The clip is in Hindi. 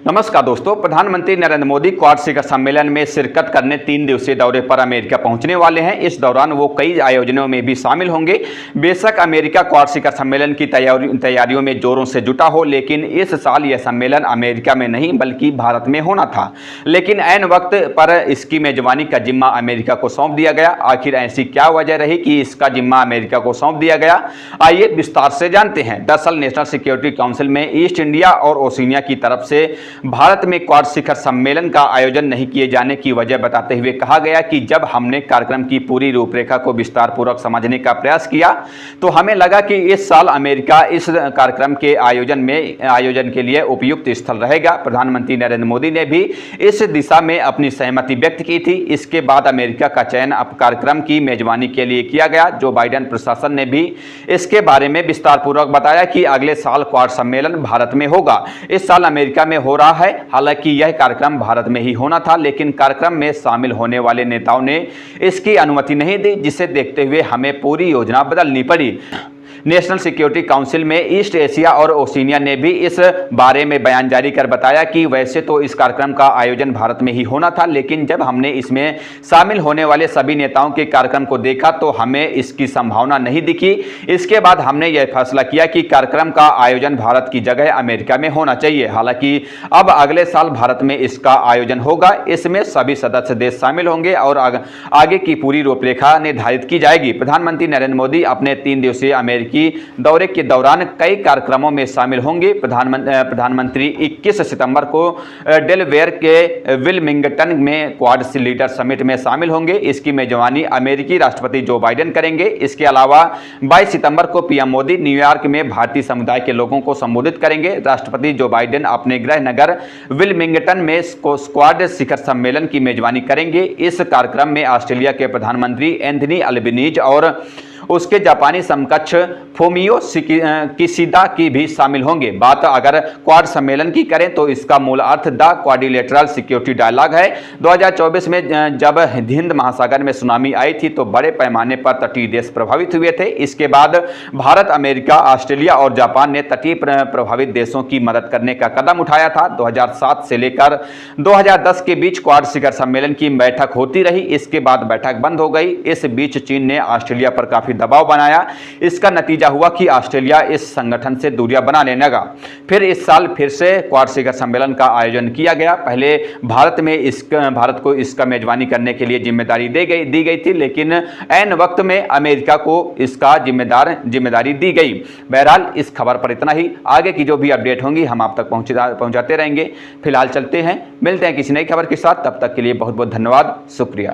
नमस्कार दोस्तों, प्रधानमंत्री नरेंद्र मोदी क्वाड शिखर सम्मेलन में शिरकत करने 3 दिवसीय दौरे पर अमेरिका पहुंचने वाले हैं। इस दौरान वो कई आयोजनों में भी शामिल होंगे। बेशक अमेरिका क्वाड शिखर सम्मेलन की तैयारियों में जोरों से जुटा हो, लेकिन इस साल यह सम्मेलन अमेरिका में नहीं बल्कि भारत में होना था। लेकिन ऐन वक्त पर इसकी मेजबानी का जिम्मा अमेरिका को सौंप दिया गया। आखिर ऐसी क्या वजह रही कि इसका जिम्मा अमेरिका को सौंप दिया गया? आइए विस्तार से जानते हैं। दरअसल नेशनल सिक्योरिटी काउंसिल में ईस्ट इंडिया और ओशिनिया की तरफ से भारत में क्वाड शिखर सम्मेलन का आयोजन नहीं किए जाने की वजह बताते हुए कहा गया कि जब हमने कार्यक्रम की पूरी रूपरेखा को विस्तार पूर्वक समझने का प्रयास किया तो हमें लगा कि इस साल अमेरिका इस कार्यक्रम के आयोजन के लिए उपयुक्त स्थल रहेगा। प्रधानमंत्री नरेंद्र मोदी ने भी इस दिशा में अपनी सहमति व्यक्त की थी। इसके बाद अमेरिका का चयन अब कार्यक्रम की मेजबानी के लिए किया गया। जो बाइडेन प्रशासन ने भी इसके बारे में विस्तार पूर्वक बताया कि अगले साल क्वाड सम्मेलन भारत में होगा। इस साल अमेरिका में हो रहा है। हालांकि यह कार्यक्रम भारत में ही होना था, लेकिन कार्यक्रम में शामिल होने वाले नेताओं ने इसकी अनुमति नहीं दी, जिसे देखते हुए हमें पूरी योजना बदलनी पड़ी। नेशनल सिक्योरिटी काउंसिल में ईस्ट एशिया और ओशिनिया ने भी इस बारे में बयान जारी कर बताया कि वैसे तो इस कार्यक्रम का आयोजन भारत में ही होना था, लेकिन जब हमने इसमें शामिल होने वाले सभी नेताओं के कार्यक्रम को देखा तो हमें इसकी संभावना नहीं दिखी। इसके बाद हमने यह फैसला किया कि कार्यक्रम का आयोजन भारत की जगह अमेरिका में होना चाहिए। हालांकि अब अगले साल भारत में इसका आयोजन होगा। इसमें सभी सदस्य देश शामिल होंगे और आगे की पूरी रूपरेखा निर्धारित की जाएगी। प्रधानमंत्री नरेंद्र मोदी अपने 3 दिवसीय अमेरिकी दौरे के दौरान कई कार्यक्रमों में शामिल होंगे। प्रधानमंत्री 21 सितंबर को डेलवेयर के विलमिंगटन में क्वाड लीडर समिट में शामिल होंगे। इसकी मेजबानी अमेरिकी राष्ट्रपति जो बाइडेन करेंगे। इसके अलावा 22 सितंबर को पीएम मोदी न्यूयॉर्क में भारतीय समुदाय के लोगों को संबोधित करेंगे। राष्ट्रपति जो बाइडेन अपने गृह नगर विलमिंगटन में क्वाड शिखर सम्मेलन की मेजबानी करेंगे। इस कार्यक्रम में ऑस्ट्रेलिया के प्रधानमंत्री एंथनी अल्बनीज और उसके जापानी समकक्ष फूमियो किशिदा की भी शामिल होंगे। बात अगर क्वाड सम्मेलन की करें तो इसका मूल अर्थ द क्वाड्रिलेटरल सिक्योरिटी डायलॉग है। 2024 में जब हिंद महासागर में सुनामी आई थी तो बड़े पैमाने पर तटीय देश प्रभावित हुए थे। इसके बाद भारत, अमेरिका, ऑस्ट्रेलिया और जापान ने तटीय प्रभावित देशों की मदद करने का कदम उठाया था। 2007 से लेकर 2010 के बीच क्वाड शिखर सम्मेलन की बैठक होती रही। इसके बाद बैठक बंद हो गई। इस बीच चीन ने ऑस्ट्रेलिया पर काफी दबाव बनाया। इसका नतीजा हुआ कि ऑस्ट्रेलिया इस संगठन से दूरियां बनाने लगा। फिर इस साल फिर से क्वाड शिखर सम्मेलन का आयोजन किया गया। पहले भारत को इसका मेजबानी करने के लिए जिम्मेदारी दी गई थी, लेकिन ऐन वक्त में अमेरिका को इसका जिम्मेदारी दी गई। बहरहाल इस खबर पर इतना ही। आगे की जो भी अपडेट होंगी हम आप तक पहुंचाते रहेंगे। फिलहाल चलते हैं, मिलते हैं किसी नई खबर के साथ। तब तक के लिए बहुत बहुत धन्यवाद, शुक्रिया।